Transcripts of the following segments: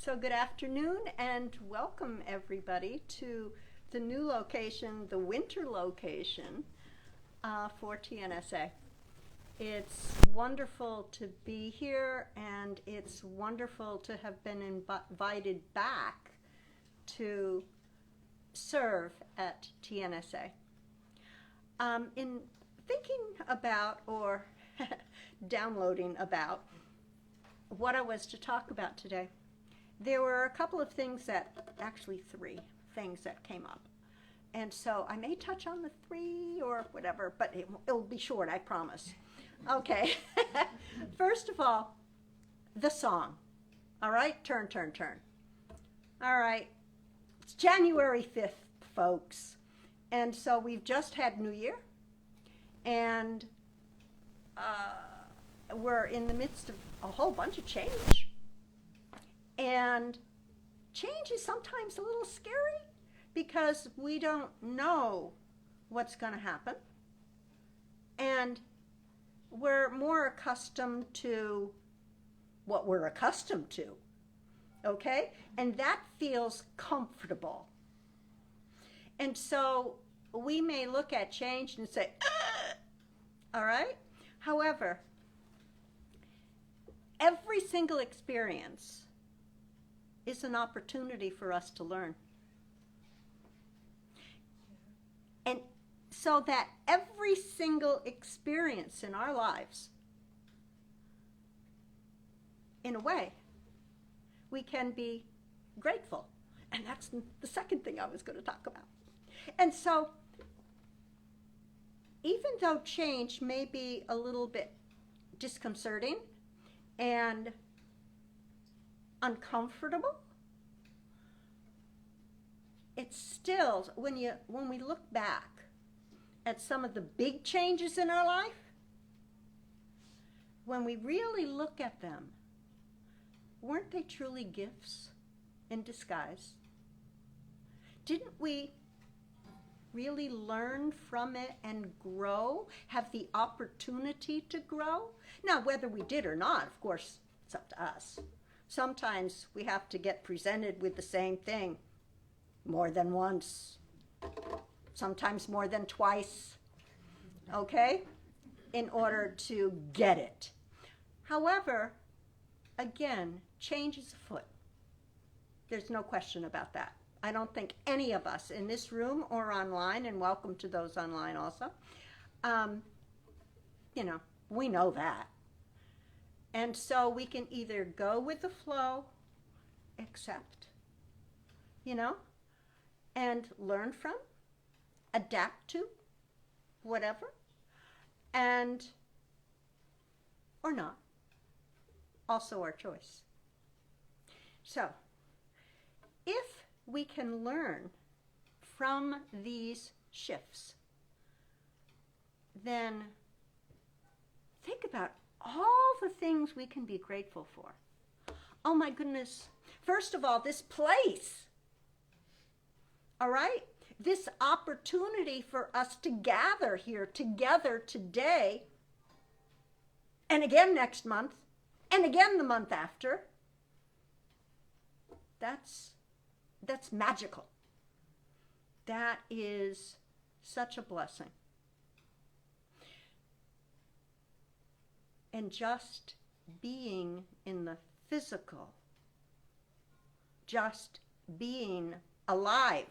So good afternoon and welcome everybody to the new location, the winter location for TNSA. It's wonderful to be here and it's wonderful to have been invited back to serve at TNSA. In thinking about or downloading about what I was to talk about today, there were a couple of things actually three things that came up. And so I may touch on the three or whatever, but it'll be short, I promise. Okay. First of all, the song. All right, turn, turn, turn. All right, it's January 5th, folks. And so we've just had New Year, and we're in the midst of a whole bunch of change. And change is sometimes a little scary because we don't know what's going to happen. And we're more accustomed to what we're accustomed to, okay? And that feels comfortable. And so we may look at change and say, all right? However, every single experience is an opportunity for us to learn. And so that every single experience in our lives, in a way, we can be grateful. And that's the second thing I was going to talk about. And so, even though change may be a little bit disconcerting and uncomfortable, it's still, when we look back at some of the big changes in our life, when we really look at them, weren't they truly gifts in disguise? Didn't we really learn from it and grow, have the opportunity to grow? Now, whether we did or not, of course, it's up to us. Sometimes we have to get presented with the same thing more than once, sometimes more than twice, okay, in order to get it. However, again, change is afoot. There's no question about that. I don't think any of us in this room or online, and welcome to those online also, we know that. And so we can either go with the flow, accept, and learn from, adapt to, whatever, or not. Also our choice. So, if we can learn from these shifts, then think about all the things we can be grateful for. Oh my goodness. First of all, this place. All right? This opportunity for us to gather here together today, and again next month, and again the month after. That's magical. That is such a blessing. And just being in the physical, just being alive,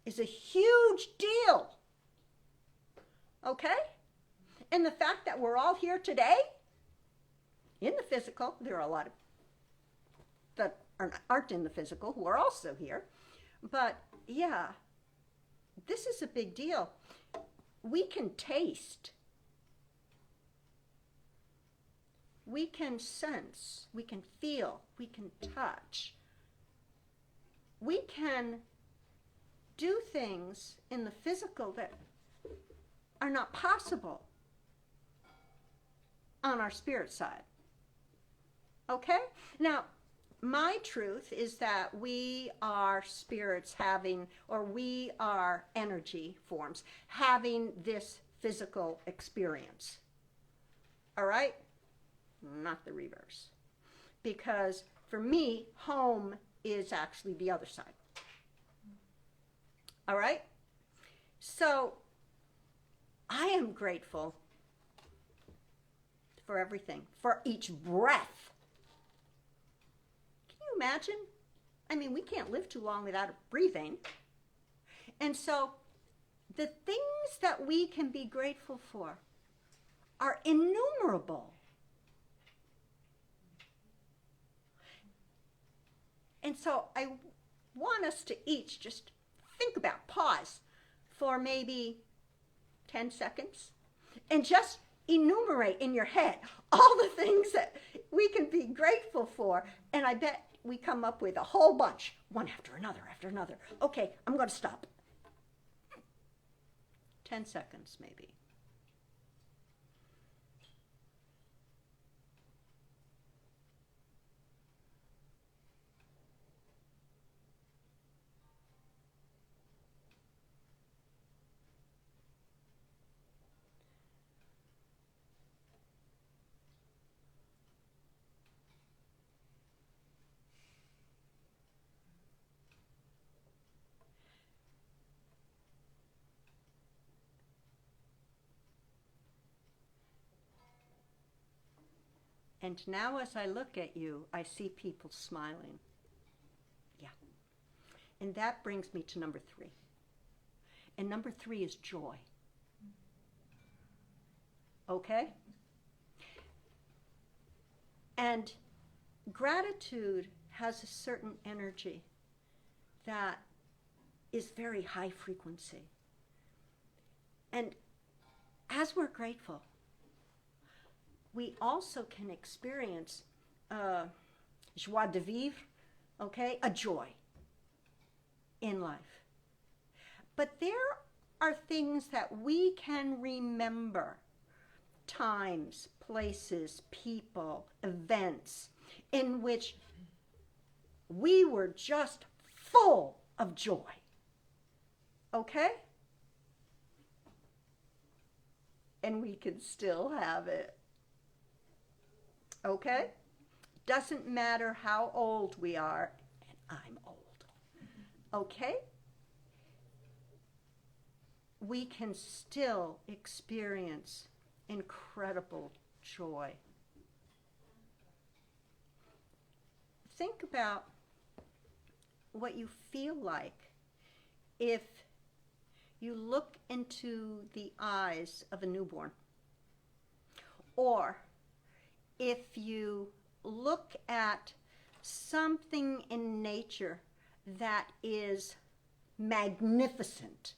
is a huge deal. Okay? And the fact that we're all here today, in the physical, there are a lot of that aren't in the physical who are also here, but yeah, this is a big deal. We can taste, we can sense, we can feel, we can touch, we can do things in the physical that are not possible on our spirit side. Okay? Now, my truth is that we are spirits having, or we are energy forms having this physical experience. All right? Not the reverse. because for me, home is actually the other side. All right? So I am grateful for everything, for each breath. Can you imagine? I mean, we can't live too long without breathing. And so the things that we can be grateful for are innumerable. And so I want us to each just think about, pause for maybe 10 seconds, and just enumerate in your head all the things that we can be grateful for. And I bet we come up with a whole bunch, one after another, after another. Okay, I'm going to stop. 10 seconds maybe. And now as I look at you, I see people smiling. Yeah. And that brings me to number 3. And number 3 is joy. Okay? And gratitude has a certain energy that is very high frequency. And as we're grateful, we also can experience joie de vivre, okay, a joy in life. But there are things that we can remember, times, places, people, events, in which we were just full of joy, okay? And we can still have it. Okay? Doesn't matter how old we are, and I'm old. Okay? We can still experience incredible joy. Think about what you feel like if you look into the eyes of a newborn, or if you look at something in nature that is magnificent.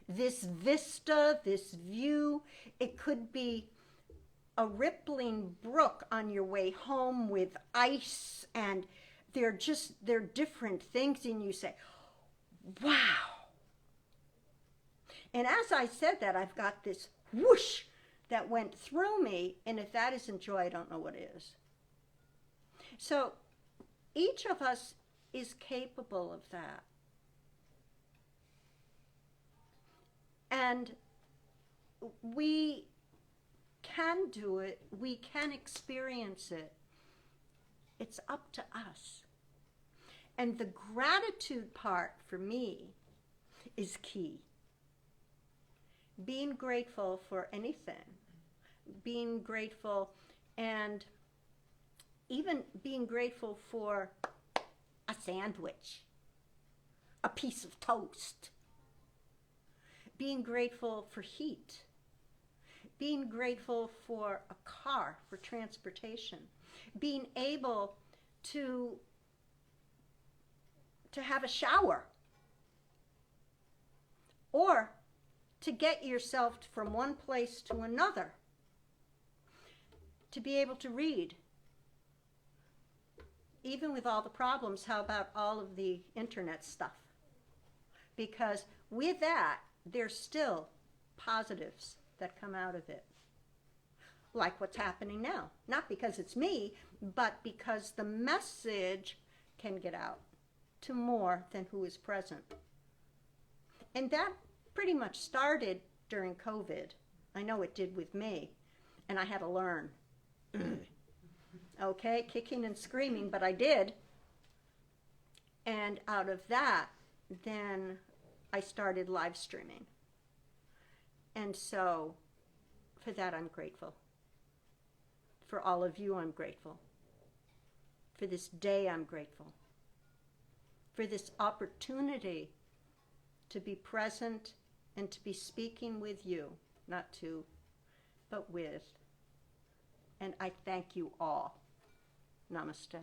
This vista, this view, it could be a rippling brook on your way home with ice, and they're different things, and you say, wow. And as I said that, I've got this whoosh that went through me, and if that isn't joy, I don't know what is. So each of us is capable of that. And we can do it, we can experience it. It's up to us. And the gratitude part for me is key. Being grateful for anything. Being grateful, and even being grateful for a sandwich, a piece of toast. Being grateful for heat. Being grateful for a car, for transportation. Being able to have a shower. Or to get yourself from one place to another. To be able to read. Even with all the problems, how about all of the internet stuff? Because with that, there's still positives that come out of it. Like what's happening now. Not because it's me, but because the message can get out to more than who is present. And that pretty much started during COVID. I know it did with me. And I had to learn. okay, kicking and screaming, but I did. And out of that, then I started live streaming. And so for that, I'm grateful. For all of you, I'm grateful. For this day, I'm grateful. For this opportunity to be present and to be speaking with you, not to, but with. And I thank you all. Namaste.